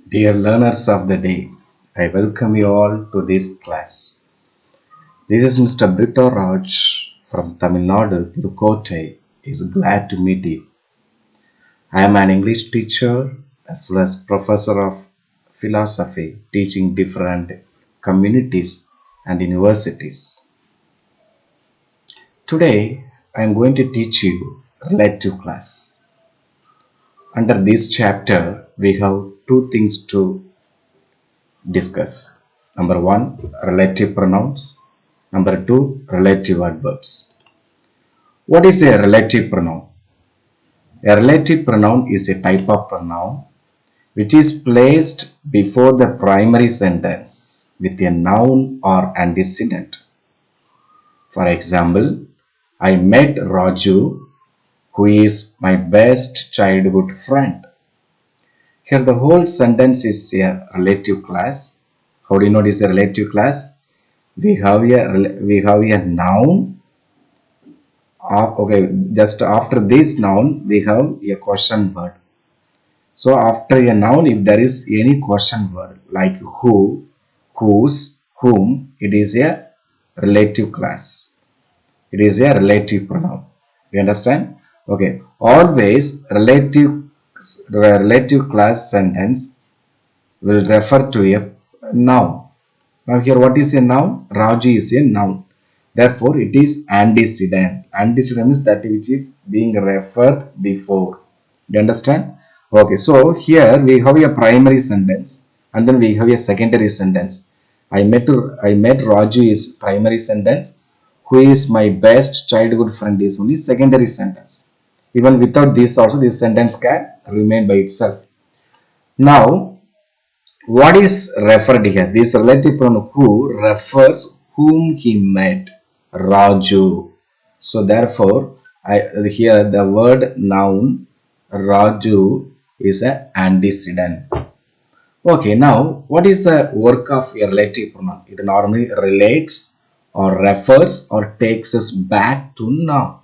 Dear learners of the day, I welcome you all to this class. This is Mr. Brito Raj from Tamil Nadu, Pudukkottai. Is glad to meet you. I am an English teacher as well as professor of philosophy, teaching different communities and universities. Today, I am going to teach you relative class. Under this chapter, we have two things to discuss. Number one, relative pronouns. Number two, relative adverbs. What is a relative pronoun? A relative pronoun is a type of pronoun which is placed before the primary sentence with a noun or antecedent. For example, I met Raju, who is my best childhood friend. Here the whole sentence is a relative class. How do you know it is a relative class? We have a noun. Okay, just after this noun we have a question word. So after a noun, if there is any question word like who, whose, whom, it is a relative class. It is a relative pronoun. You understand? Okay. Always relative class sentence will refer to a noun. Now here what is a noun? Raju is a noun. Therefore it is antecedent. Antecedent means that which is being referred before. Do you understand? Okay, so here we have a primary sentence and then we have a secondary sentence. I met Raju is primary sentence. Who is my best childhood friend is only secondary sentence. Even without this also this sentence can remain by itself. Now what is referred here? This relative pronoun who refers whom he met, Raju. So therefore, here the word noun Raju is an antecedent. Okay, now what is the work of a relative pronoun? It normally relates or refers or takes us back to noun.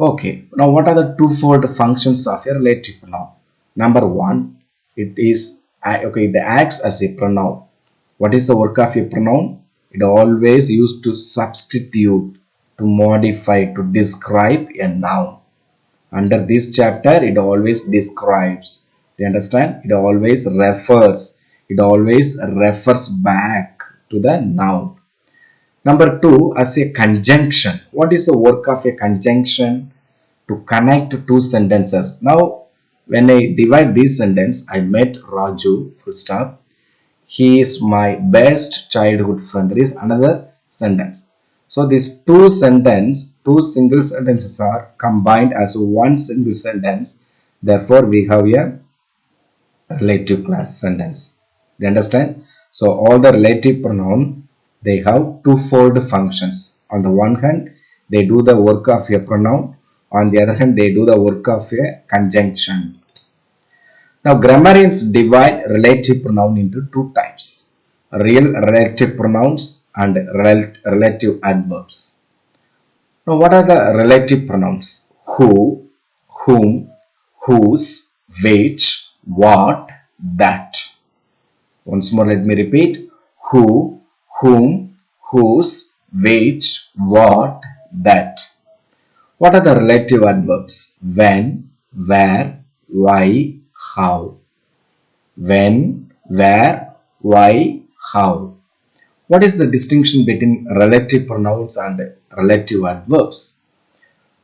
Okay, now what are the twofold functions of a relative pronoun? Number one, it acts as a pronoun. What is the work of a pronoun? It always used to substitute, to modify, to describe a noun. Under this chapter, it always describes. Do you understand? It always refers. It always refers back to the noun. Number two, as a conjunction. What is the work of a conjunction? To connect two sentences. Now, when I divide this sentence, I met Raju, full stop. He is my best childhood friend. There is another sentence. So these two single sentences are combined as one single sentence. Therefore, we have a relative class sentence. Do you understand? So all the relative pronoun, they have twofold functions. On the one hand, they do the work of a pronoun. On the other hand, they do the work of a conjunction. Now, grammarians divide relative pronoun into two types. Real relative pronouns and relative adverbs. Now, what are the relative pronouns? Who, whom, whose, which, what, that. Once more, let me repeat. Who, whom, whose, which, what, that. What are the relative adverbs? When, where, why, how. When, where, why, how. What is the distinction between relative pronouns and relative adverbs?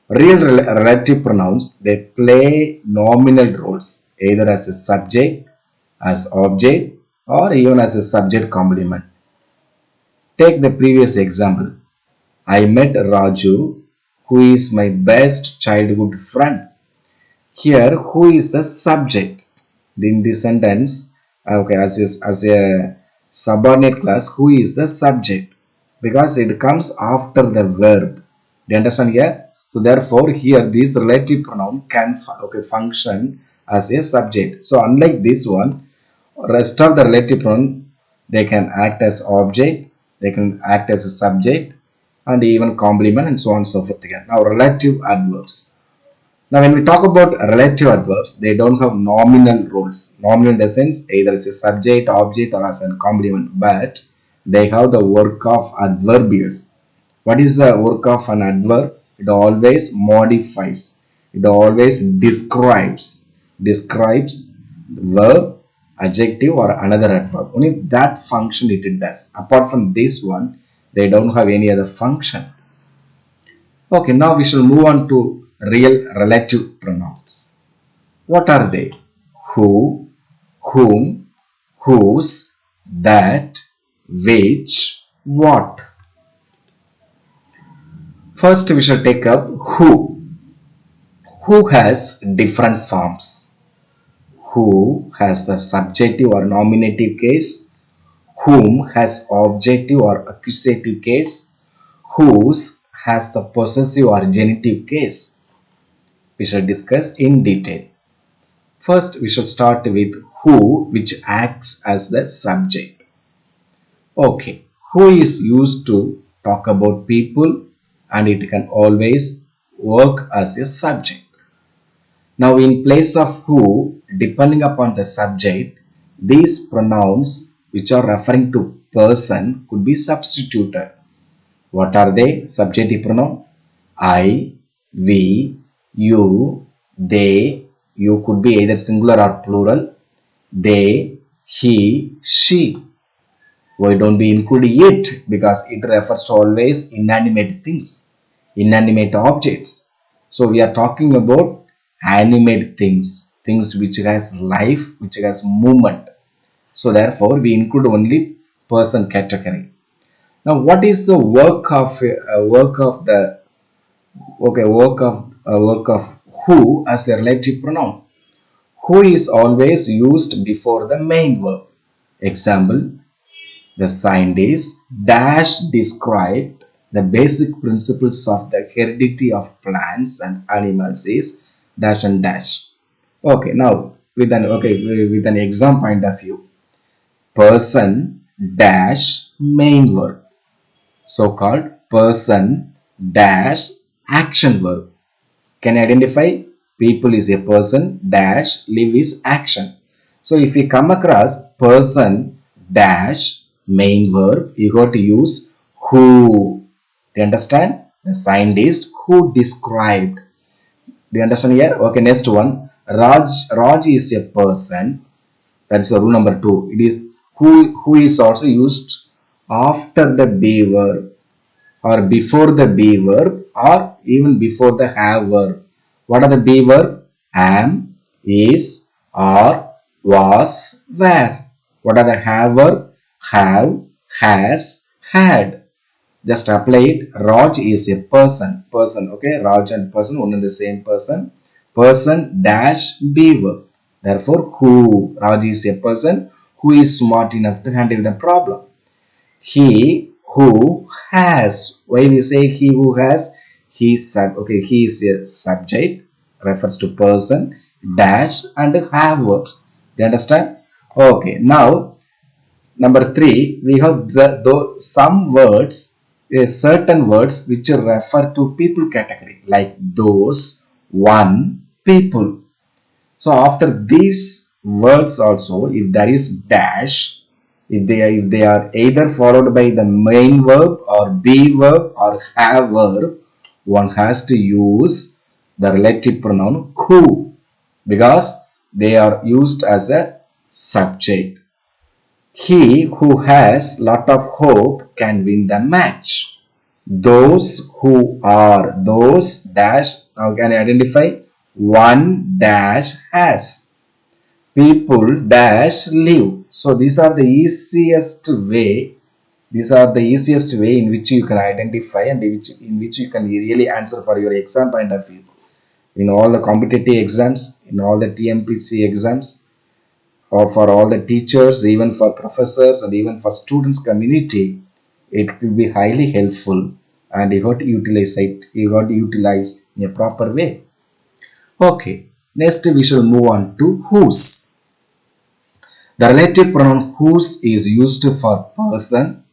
Real relative pronouns, they play nominal roles either as a subject, as object, or even as a subject complement. Take the previous example. I met Raju, who is my best childhood friend. Here, who is the subject? In this sentence, okay, as a subordinate class, who is the subject? Because it comes after the verb. Do you understand here? So therefore, here this relative pronoun can function as a subject. So unlike this one, rest of the relative pronoun, they can act as object, they can act as a subject, and even complement and so on and so forth again. Now relative adverbs. Now, when we talk about relative adverbs, they don't have nominal roles. Nominal in the sense either it's a subject, object, or as a complement, but they have the work of adverbials. What is the work of an adverb? It always modifies. It always describes the verb, adjective, or another adverb. Only that function it does. Apart from this one, they don't have any other function. Okay, now we shall move on to real relative pronouns. What are they? Who, whom, whose, that, which, what. First, we shall take up who. Who has different forms. Who has the subjective or nominative case. Whom has objective or accusative case. Whose has the possessive or genitive case. We shall discuss in detail. First, we should start with who, which acts as the subject. Okay, who is used to talk about people and it can always work as a subject. Now, in place of who, depending upon the subject, these pronouns which are referring to person could be substituted. What are they? Subjective pronoun. I, we, you, they. You could be either singular or plural. They, he, she. Why don't we include it? Because it refers to always inanimate things, inanimate objects. So we are talking about animate things, things which has life, which has movement. So therefore, we include only person category. Now, what is the work of who as a relative pronoun? Who is always used before the main verb. Example: the scientist dash described the basic principles of the heredity of plants and animals is dash and dash. Okay, now with an exam point of view, person dash main verb, so called person dash action verb. Can identify people is a person dash live is action. So if we come across person dash main verb, you got to use who. Do you understand? The scientist who described. Do you understand here? Okay, next one. Raj is a person. That is rule number 2. It is who is also used after the be verb or before the be verb or even before the have verb. What are the be verb? Am, is, are, was, were. What are the have verb? Have, has, had. Just apply it. Raj is a person. Person, okay? Raj and person, one and the same person. Person dash be verb. Therefore, who? Raj is a person who is smart enough to handle the problem. He who has. Why we say he who has? He is a subject, refers to person, dash and have verbs. You understand? Okay, now number 3, we have some words, certain words which refer to people category, like those, one, people. So after these words also, if there is dash, if they are either followed by the main verb or be verb or have verb, one has to use the relative pronoun who, because they are used as a subject. He who has lot of hope can win the match. Those who are, those dash, now can identify one dash has. People dash live. So these are the easiest way. These are the easiest way in which you can identify and in which you can really answer for your exam point of view. In all the competitive exams, in all the TMPC exams, or for all the teachers, even for professors and even for students community, it will be highly helpful and you got to utilize it. You got to utilize in a proper way. Okay, next we shall move on to whose. The relative pronoun whose is used for person,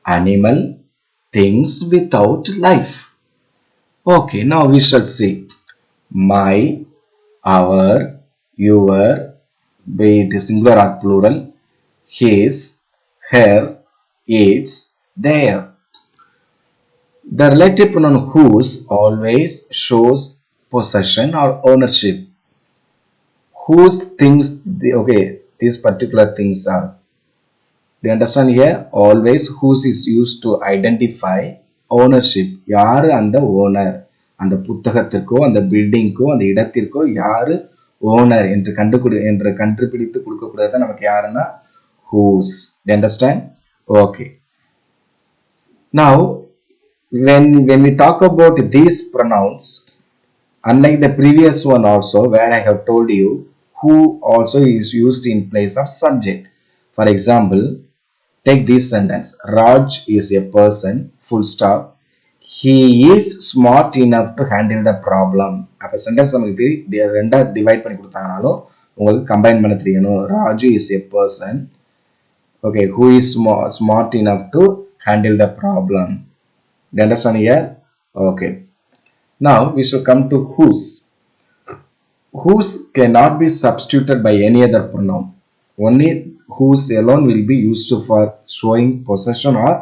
animal, things without life. Okay, now we shall see. my, our, your, be it singular or plural, his, her, its, their. The relative pronoun whose always shows possession or ownership. Whose things, these particular things are. Do you understand here? Always whose is used to identify ownership. யாரு அந்த owner, அந்த புத்தகத்திற்கோ அந்த பில்டிங்கோ அந்த இடத்திற்கோ யாரு owner என்று கண்டுபிடித்து கொடுக்கக்கூடியது நமக்கு யாருன்னா whose. Do you understand? Okay. Now when we talk about these pronouns, unlike the previous one also where I have told you, who also is used in place of subject. For example, take this sentence. Raj is a person, full stop. He is smart enough to handle the problem. அப்போ sentence நமக்கு ரெண்டா divide பண்ணி கொடுத்தாங்கனாலும் உங்களுக்கு combine பண்ண தெரியணும். Raju is a person, okay, who is smart enough to handle the problem. Do you understand here? Okay. Now we shall come to whose. Whose cannot be substituted by any other pronoun. Only whose alone will be used for showing possession or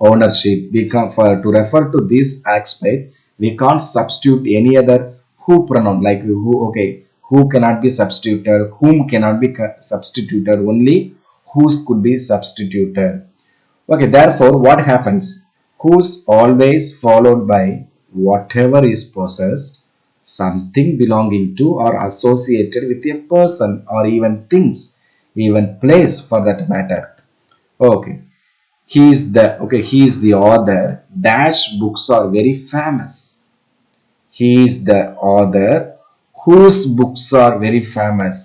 ownership. To refer to this aspect, we can't substitute any other who pronoun like who. Okay, who cannot be substituted, whom cannot be substituted. Only whose could be substituted. Okay, therefore, what happens? Whose always followed by whatever is possessed, something belonging to or associated with a person or even things, even place for that matter. Okay, he is the author. Dash books are very famous. He is the author whose books are very famous.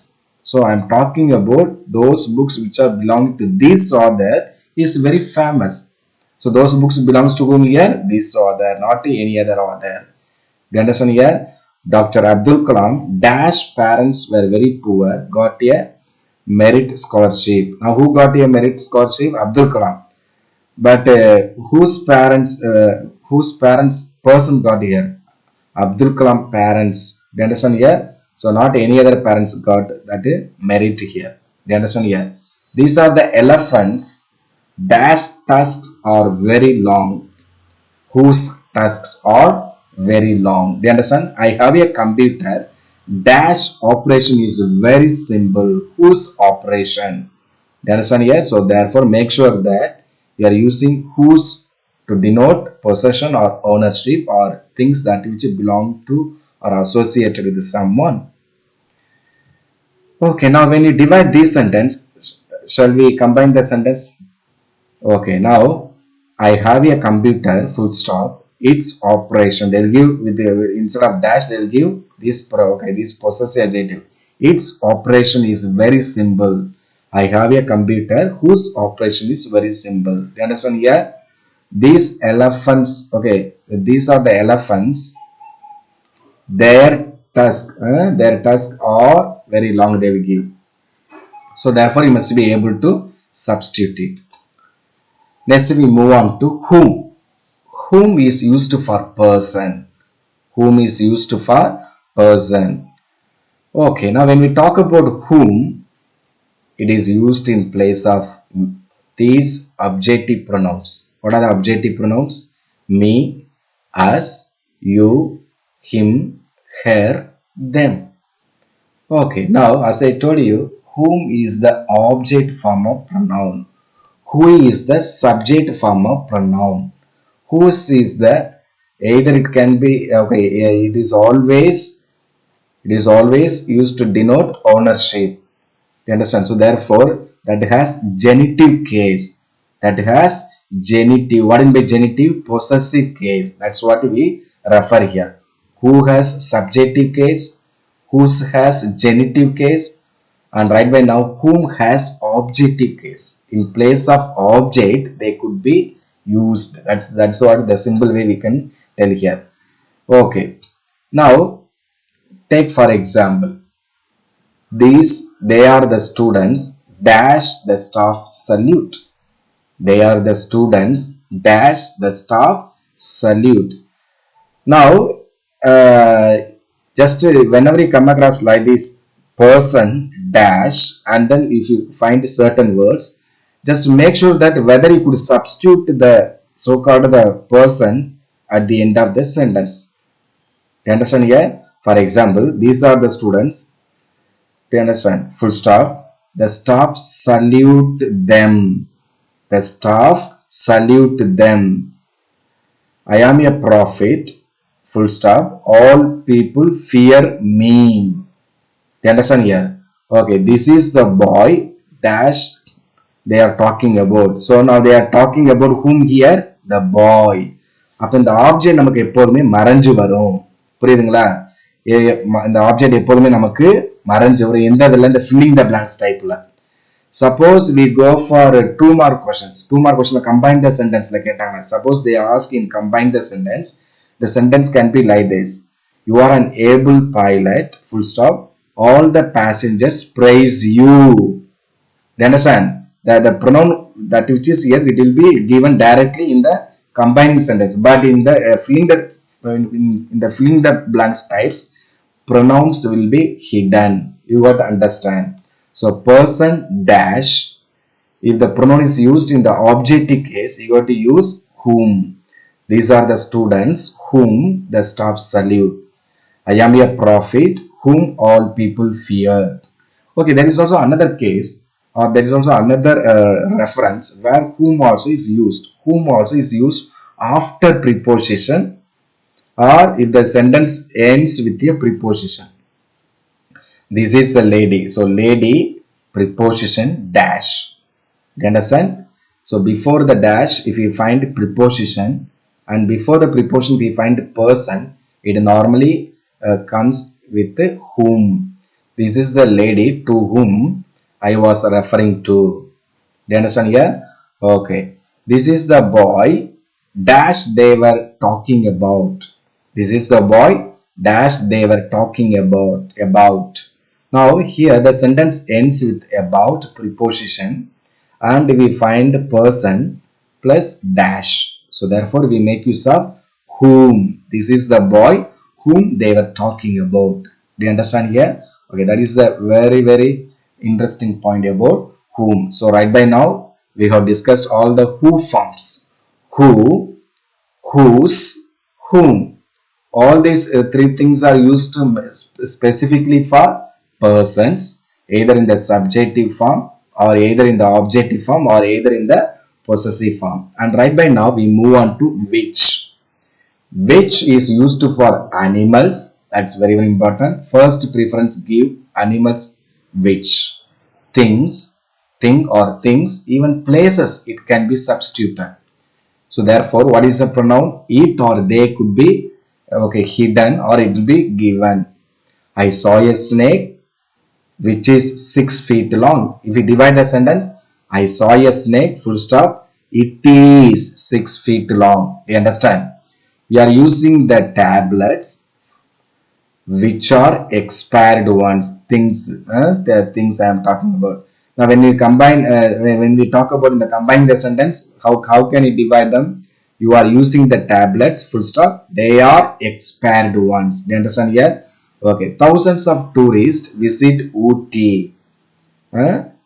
So I am talking about those books which are belonging to this author is very famous. So those books belongs to whom here? This author, not any other author. Do you understand here? Dr. Abdul Kalam dash parents were very poor, got a merit scholarship. Now who got a merit scholarship? Abdul Kalam. But whose parents person got here? Abdul Kalam parents. Do you understand here? So not any other parents got that merit here. Do you understand here? These are the elephants. Dash tusks are very long. Whose tusks are very long. Do you understand? I have a computer. Dash operation is very simple. Whose operation? Do you understand here? So therefore make sure that you are using whose to denote possession or ownership or things that which belong to or associated with someone. Okay, now when you divide this sentence, shall we combine the sentence? Okay, now I have a computer, full stop. Its operation, they'll give with the instead of dash, they'll give this this possessive adjective. Its operation is very simple. I have a computer whose operation is very simple. Do you understand here? These elephants, okay, these are the elephants. Their tusks are very long. They will give. So therefore, you must be able to substitute it. Next we move on to whom. Whom is used for person. Whom is used for person. Okay, now when we talk about whom, it is used in place of these objective pronouns. What are the objective pronouns? Me, us, you, him, her, them. Okay, now as I told you, whom is the object form of pronoun. Who is the subject form of pronoun. Whose is the, either it can be, okay, it is always used to denote ownership. You understand? So therefore that has genitive case. That has genitive. What in by genitive? Possessive case. That's what we refer here. Who has subjective case? Whose has genitive case? And right by now, whom has objective case. In place of object, they could be used. That's what the simple way we can tell here. Okay. Now take for example, they are the students dash the staff salute. They are the students dash the staff salute. Now Just whenever you come across like this person dash, and then if you find certain words, just make sure that whether you could substitute the so-called the person at the end of the sentence. You understand here? For example, these are the students. Do you understand? Full stop. The staff salute them. The staff salute them. I am a prophet. Full stop. All people fear me. Do you understand here? Okay, this is the boy dash they are talking about. So now they are talking about whom here? The boy. அப்போ இந்த object நமக்கு எப்போதுமே மறைஞ்சு வரும். புரியுதுங்களா? இந்த object எப்போதுமே நமக்கு மறைஞ்சு வரும். எந்த இதில் இந்த ஃபில்லிங் த பிளாங்க்ஸ் டைப்ல. Suppose we go for 2 mark questions. 2 mark question combine the sentence like கேட்டாங்க. Suppose they ask in combine the sentence. The sentence can be like this. You are an able pilot. Full stop. All the passengers praise you. Do you understand? The pronoun that which is here, it will be given directly in the combining sentence. But in the in the filling the blanks types, pronouns will be hidden. You got to understand. So person dash. If the pronoun is used in the objective case, you got to use whom. These are the students whom the staff salute. I am a prophet whom all people fear. Okay, there is also another case, or there is also another reference where whom also is used. Whom also is used after preposition, or if the sentence ends with a preposition. This is the lady. So lady preposition dash. Do you understand? So before the dash, if you find preposition, and before the preposition we find person, it normally comes with whom. This is the lady to whom I was referring to. Do you understand here? Okay. This is the boy dash they were talking about. This is the boy dash they were talking about. Now here the sentence ends with about preposition, and we find person plus dash. So therefore we make use of whom. This is the boy whom they were talking about. Do you understand here? Okay, that is a very interesting point about whom. So right by now we have discussed all the who forms. Who, whose, whom. All these 3 things are used specifically for persons, either in the subjective form, or either in the objective form, or either in the possessive form. And right by now we move on to which. Which is used for animals. That's very important. First preference give animals which. Things, thing or things, even places, it can be substituted. So therefore what is the pronoun? It or they could be okay hidden, or it will be given. I saw a snake which is 6 feet long. If we divide the sentence, I saw a snake, full stop, it is 6 feet long. You understand? We are using the tablets which are expired ones. Things, the things I am talking about. Now when we combine, when we talk about in the combining the sentence, how can you divide them? You are using the tablets, full stop, they are expired ones. Do you understand here? Okay, thousands of tourists visit Ooty,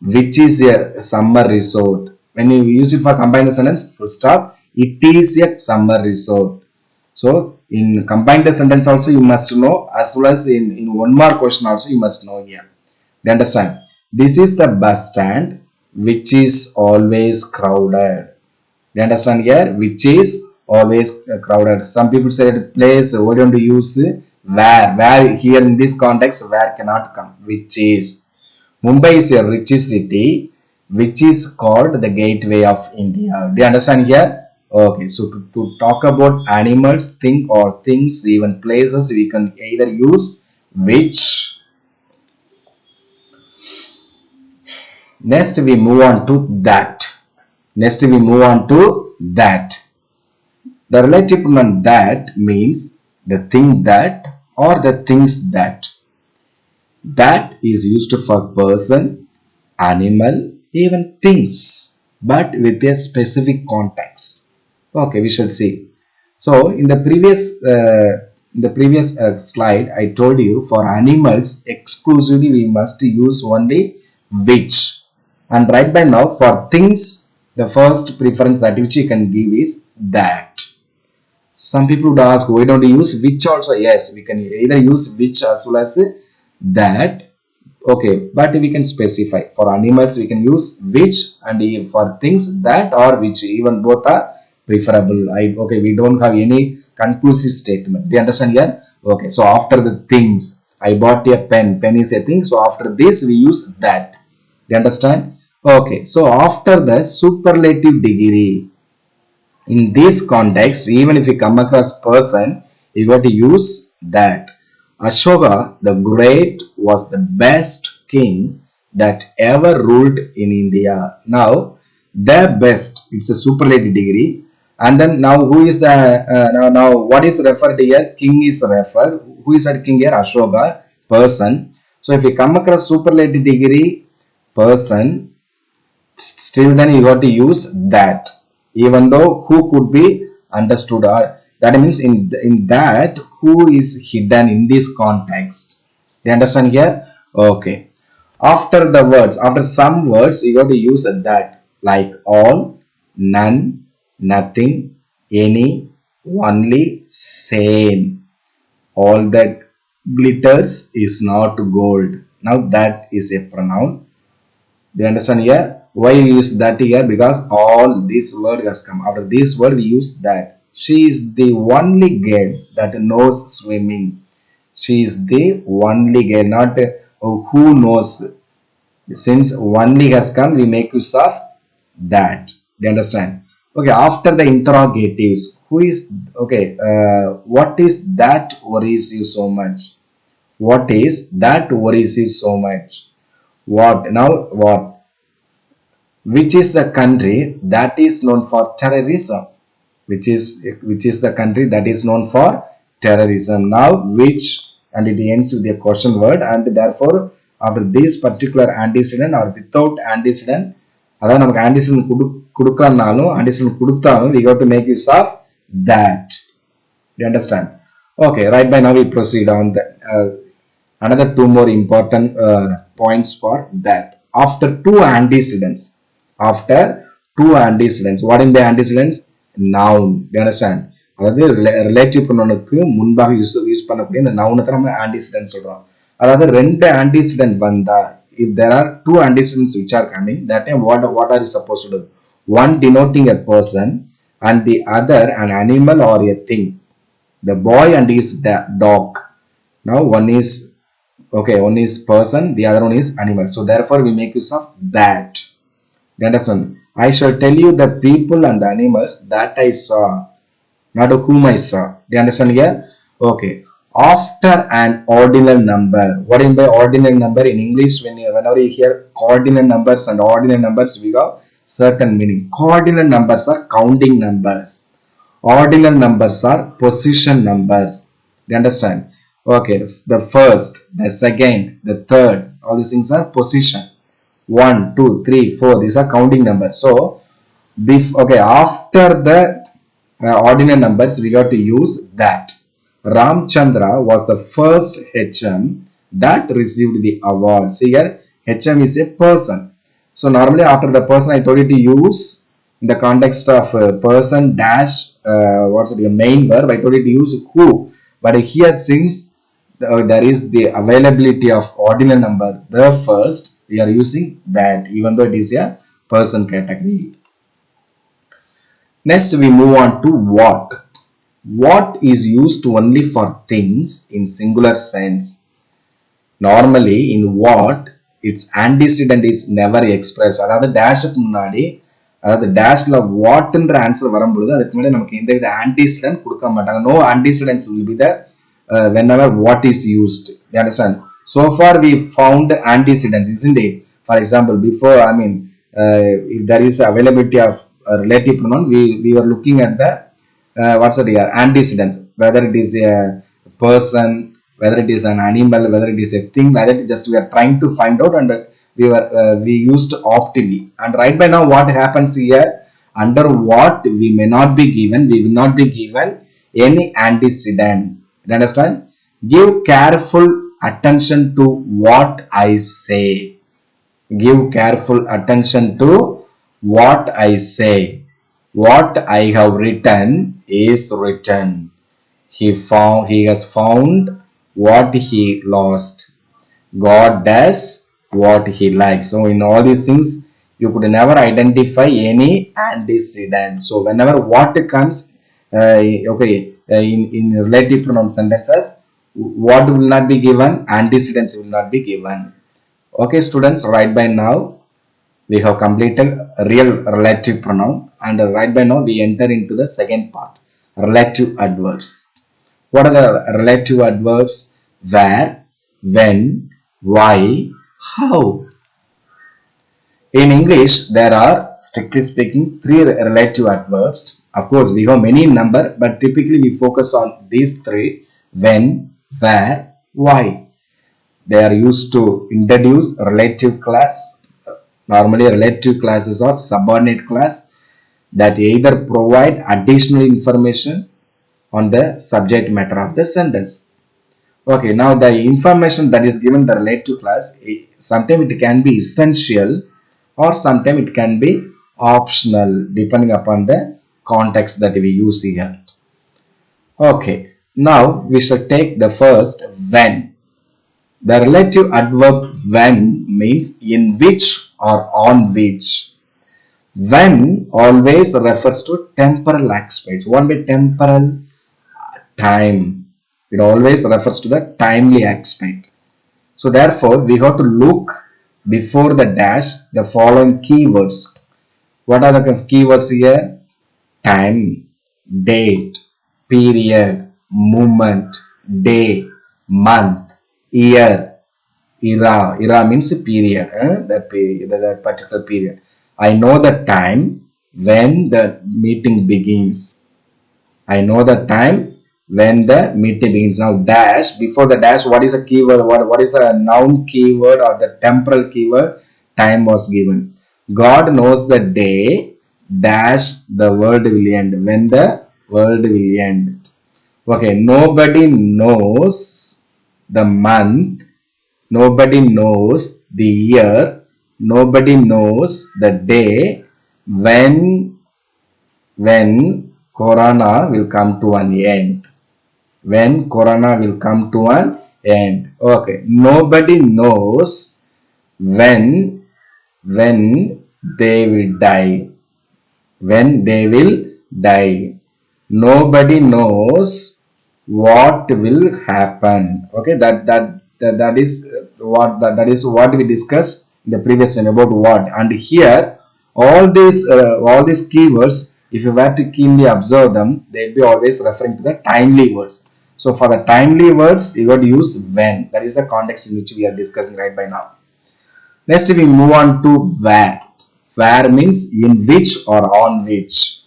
which is a summer resort. When you use it for combined sentence, full stop, it is a summer resort. So in combined sentence also you must know, as well as in 1 mark question also you must know here. Do you understand? This is the bus stand which is always crowded. Do you understand here? Which is always crowded. Some people say place, why don't you use where? Where here in this context, where cannot come. Which is. Mumbai is a rich city which is called the gateway of India. Do you understand here? Okay, so to talk about animals, thing or things, even places, we can either use which. Next we move on to that. The relative pronoun that means the thing that or the things that. That is used for person, animal, even things, but with a specific context. Okay, we shall see. So in the previous in the previous slide, I told you for animals exclusively we must use only which. And right by now, for things, the first preference that which you can give is that. Some people would ask, why don't you use which also? Yes, we can either use which as well as that. Okay, but we can specify. For animals, we can use which, and for things that or which. Even both are preferable. Okay, we don't have any conclusive statement. Do you understand here? Okay, so after the things, I bought a pen. Pen is a thing. So after this, we use that. Do you understand? Okay, so after the superlative degree, in this context, even if you come across person, you got to use that. Ashoka the Great was the best king that ever ruled in India. Now, the best, it's a superlative degree. And then now who is now what is referred here? King is referred. Who is that king here? Ashoka, person. So if you come across superlative degree, person, still then you got to use that, even though who could be understood, or that means in that who is hidden in this context. Do you understand here? Okay, after the words, after some words you got to use that, like all, none, nothing, any, only, same. All that glitters is not gold. Now that is a pronoun. Do you understand here? Why you use that here? Because all this word has come. After this word, we use that. She is the only girl that knows swimming. She is the only girl, not who knows. Since only has come, we make use of that. Do you understand? Okay, after the interrogatives, who is, okay, what is that worries you so much? What is that worries you so much? What? Now, what? Which is the country that is known for terrorism? Which is the country that is known for terrorism? Now, which, and it ends with a question word, and therefore after this particular antecedent or without antecedent, அதாவது நமக்கு antecedent கொடுக்கலனாலும் antecedent கொடுத்தாலும் we got to make use of that. You understand? Okay, right by now we proceed on the another two more important points for that. After two antecedents, what in the antecedents? Noun. You understand? அதாவது relative ப்ரொனவுனுக்கு முன்பாக use பண்ணக்கூடிய இந்த நவுனை தான் நம்ம antecedent சொல்றோம். அதாவது ரெண்டு antecedent வந்தா, if there are two antecedents which are coming, that time what are you supposed to do? One denoting a person and the other an animal or a thing. The boy and his dog. Now one is person, the other one is animal. So therefore we make use of that. You understand? I shall tell you the people and the animals that I saw, not whom I saw. Do you understand here? Okay. After an ordinal number. What in by ordinal number? In English, whenever you hear ordinal numbers and ordinal numbers, we got certain meaning. Ordinal numbers are counting numbers. Ordinal numbers are position numbers. Do you understand? Okay. The first, the second, the third, all these things are position. 1, 2, 3, 4. These are counting numbers. So, after the ordinal numbers, we got to use that. Ramchandra was the first HM that received the award. See here, HM is a person. So, normally after the person, I told you to use in the context of person dash, what's the main verb, I told you to use who. But here, since there is the availability of ordinal number, the first, we are using that, even though it is a person category. Next, we move on to what. What is used only for things in singular sense. Normally, in what, its antecedent is never expressed. அதாவது டேஷுக்கு முன்னாடி, அதாவது டேஷ்ல வாட்ன்ற answer வரும்பொழுது அதுக்கு முன்னாடி நமக்கு எந்த வித antecedent கொடுக்க மாட்டாங்க. No antecedents will be there whenever what is used. You understand? So far we found antecedents, isn't it? For example, before, if there is availability of a relative pronoun, we were looking at the what's it here? Antecedents, whether it is a person, whether it is an animal, whether it is a thing, whether it just we are trying to find out, and we used optly. And right by now, what happens here? Under what we may not be given, we will not be given any antecedent. You understand? Give careful attention to what I say. Give careful attention to what I say. What I have written is written. He has found what he lost. God does what he likes. So in all these things, you could never identify any antecedent. So whenever what comes, in relative pronoun sentences, what will not be given, antecedents will not be given. Okay, students, right by now we have completed real relative pronoun, and right by now we enter into the second part, relative adverbs. What are the relative adverbs? Where, when, why, how. In English, there are, strictly speaking, three relative adverbs. Of course, we have many in number, but typically we focus on these three: when, where, why. They are used to introduce relative class. Normally, relative classes are subordinate class that either provide additional information on the subject matter of the sentence. Okay, now the information that is given the relative class, sometimes it can be essential or sometimes it can be optional depending upon the context that we use here. Okay, now we should take the first when. The relative adverb when means in which or on which. When always refers to temporal aspects. What by temporal? Time. It always refers to the timely aspect. So therefore, we have to look before the dash the following keywords. What are the keywords here? Time, date, period, moment, day, month, year, era. Era means period. That particular period. I know the time when the meeting begins. I know the time when the meeting begins. Now dash, before the dash, what is a keyword? What is a noun keyword or the temporal keyword? Time was given. God knows the day dash the world will end. When the world will end. Okay, nobody knows the month. Nobody knows the year. Nobody knows the day when corona will come to an end. When corona will come to an end. Okay, nobody knows when they will die. When they will die. Nobody knows what will happen. Okay, that is what we discussed in the previous time about what. And here all these keywords, if you were to keenly observe them, they'll be always referring to the timely words. So for the timely words, you got to use when. That is the context in which we are discussing right by now. Next, we move on to where. Where means in which or on which.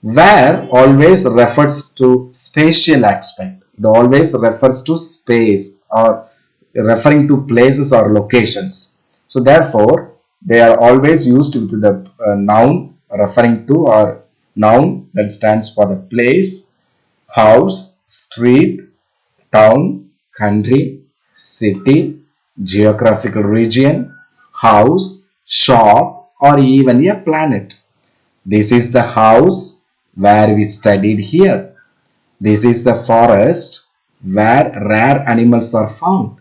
Where always refers to spatial aspect. It always refers to space or referring to places or locations. So therefore, they are always used with the noun referring to or noun that stands for the place, house, street, town, country, city, geographical region, house, shop, or even a planet. This is the house where we studied here. This is the forest where rare animals are found.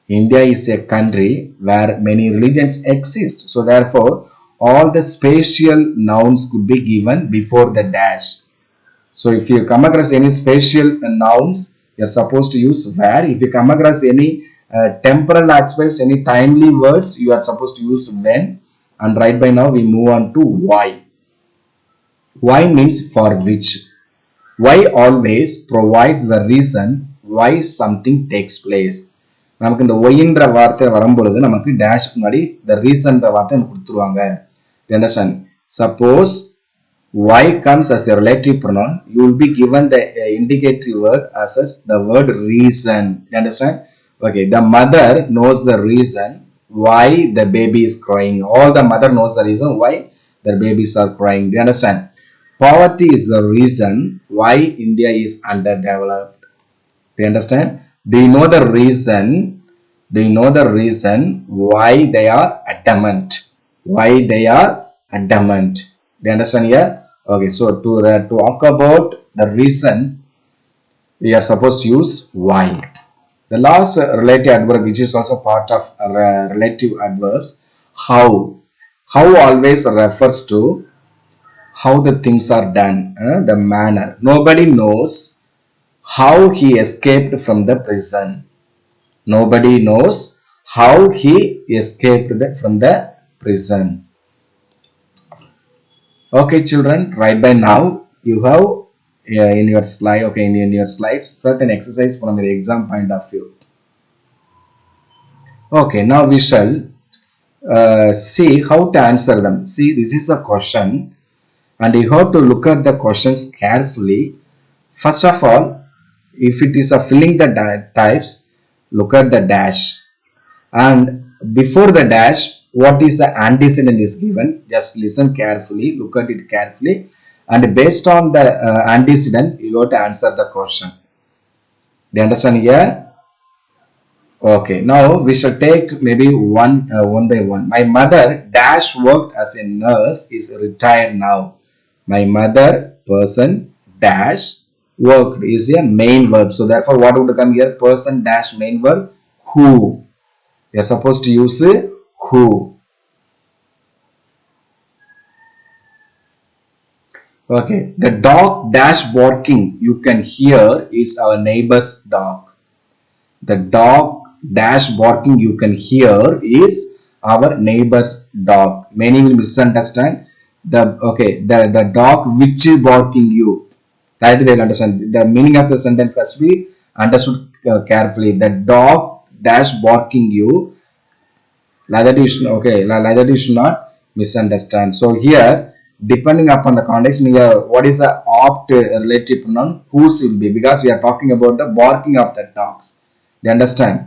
India is a country where many religions exist. So therefore, all the spatial nouns could be given before the dash. So if you come across any spatial nouns, you are supposed to use where. If you come across any temporal aspects, any timely words, you are supposed to use when. And right by now, we move on to why. Why means for which. Why always provides the reason why something takes place. நமக்கு இந்த ஒய்ன்ற வார்த்தை வரும்பொழுது நமக்கு டேஷ்க்கு முன்னாடி the reasonன்ற வார்த்தை நமக்கு கொடுத்துருவாங்க. You understand? Suppose why comes as a relative pronoun, you will be given the indicative word as the word reason. You understand? Okay, the mother knows the reason why the baby is crying. All the mother knows the reason why their babies are crying. Do you understand? Poverty is the reason why India is underdeveloped. Do you understand? Do you know the reason? Do you know the reason why they are adamant? Why they are adamant? Do you understand here? Okay, so to talk about the reason, we are supposed to use why. The last relative adverb, which is also part of relative adverbs, how. How always refers to how the things are done, the manner. Nobody knows how he escaped from the prison. Nobody knows how he escaped from the prison. Okay, children, right by now you have in your slide, okay, in your slides, certain exercise from the exam point of view. Okay, now we shall see how to answer them. See, this is a question, and you have to look at the questions carefully. First of all, if it is a filling the types, look at the dash, and before the dash, what is the antecedent is given. Just listen carefully, look at it carefully, and based on the antecedent, you have to answer the question. Do you understand here? Okay, now we shall take maybe one by one. My mother dash worked as a nurse is retired now. My mother person dash worked is a main verb. So therefore, what would come here? Person dash main verb who. You are supposed to use who. Okay, the dog dash barking you can hear is our neighbor's dog. The dog dash barking you can hear is our neighbor's dog. Many will misunderstand the dog which is barking you. That they will understand. The meaning of the sentence has to be understood carefully. The dog dash barking you. Like that you should not misunderstand. So here, depending upon the context, here what is the opt relative pronoun? Whose will be, because we are talking about the barking of the dogs. You understand?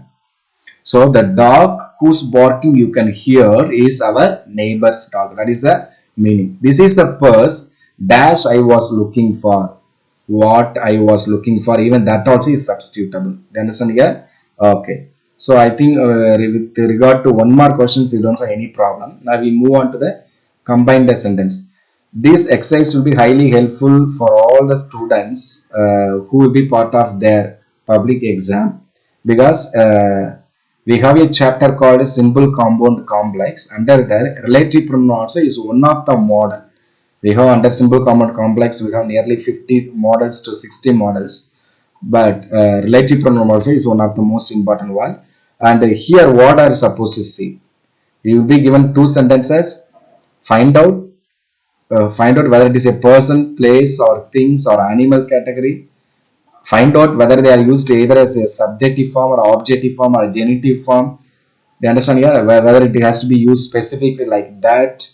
So the dog whose barking you can hear is our neighbor's dog. That is the meaning. This is the purse dash I was looking for. What I was looking for, even that also is substitutable. You understand here? Okay. So I think with regard to one more questions, you don't have any problem. Now we move on to the combine the sentence. This exercise will be highly helpful for all the students who will be part of their public exam, because we have a chapter called simple compound complex. Under that, relative pronoun also is one of the model. We have under simple compound complex, we have nearly 50 models to 60 models, but relative pronoun also is one of the most important one. And here what are you supposed to see? You will be given two sentences. Find out whether it is a person, place, or things, or animal category. Find out whether they are used either as a subjective form or objective form or genitive form. You understand here? Whether it has to be used specifically like that,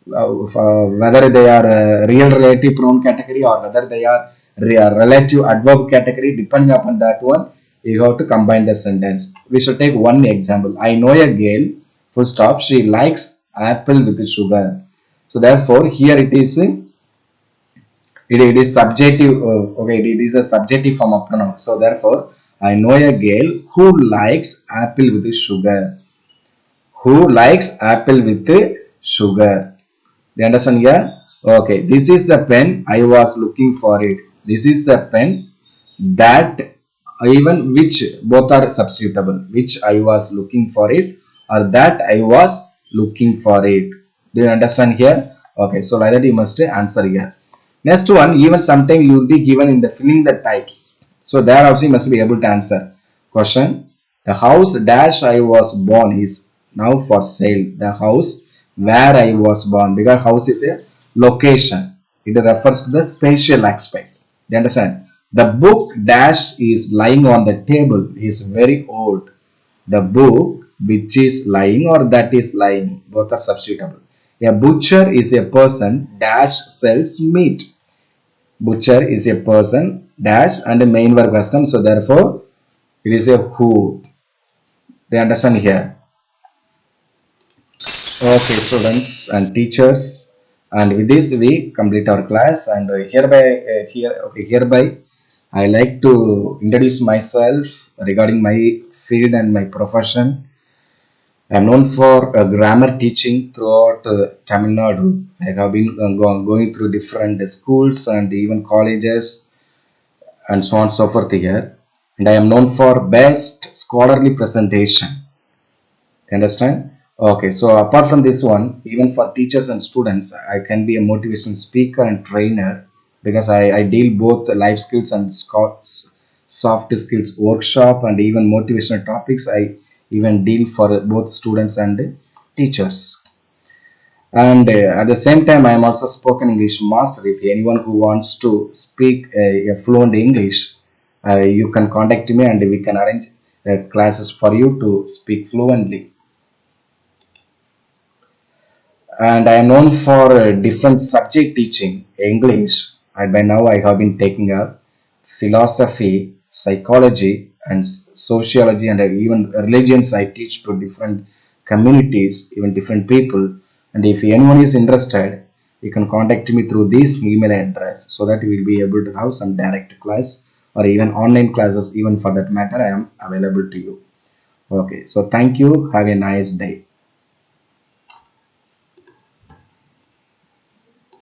whether they are real relative pronoun category or whether they are relative adverb category. Depending upon that one, you have to combine the sentence. We should take one example. I know a girl, full stop, she likes apple with sugar. So therefore, here it is subjective. Okay, it is a subjective form of pronoun. So therefore, I know a girl who likes apple with sugar. Who likes apple with sugar? You understand here? Okay, this is the pen. I was looking for it. This is the pen that, even which, both are substitutable. Which I was looking for it, or that I was looking for it. Do you understand here? Okay, so like that you must answer here. Next one, even sometime you will be given in the filling the types. So there also you must be able to answer. Question: the house dash I was born is now for sale. The house where I was born, because house is a location. It refers to the spatial aspect. You understand? The book dash is lying on the table is very old. The book which is lying or that is lying, both are substitutable. A butcher is a person dash sells meat. Butcher is a person dash and a main verb has come. So therefore, it is a who. They understand here. Okay, students and teachers, and with this we complete our class. And hereby I like to introduce myself regarding my field and my profession. I am known for grammar teaching throughout Tamil Nadu. I have been going through different schools and even colleges and so on and so forth here. And I am known for best scholarly presentation. Understand? Okay, so apart from this one, even for teachers and students, I can be a motivational speaker and trainer because I deal both the life skills and soft skills workshop and even motivational topics. I even deal for both students and teachers. And at the same time, I am also spoken English master. If anyone who wants to speak a fluent English, you can contact me and we can arrange classes for you to speak fluently. And I am known for different subject teaching English. And by now, I have been taking up philosophy, psychology, and sociology, and even religions. I teach to different communities, even different people. And if anyone is interested, you can contact me through this email address so that we will be able to have some direct class or even online classes. Even for that matter, I am available to you. Okay, so thank you. Have a nice day.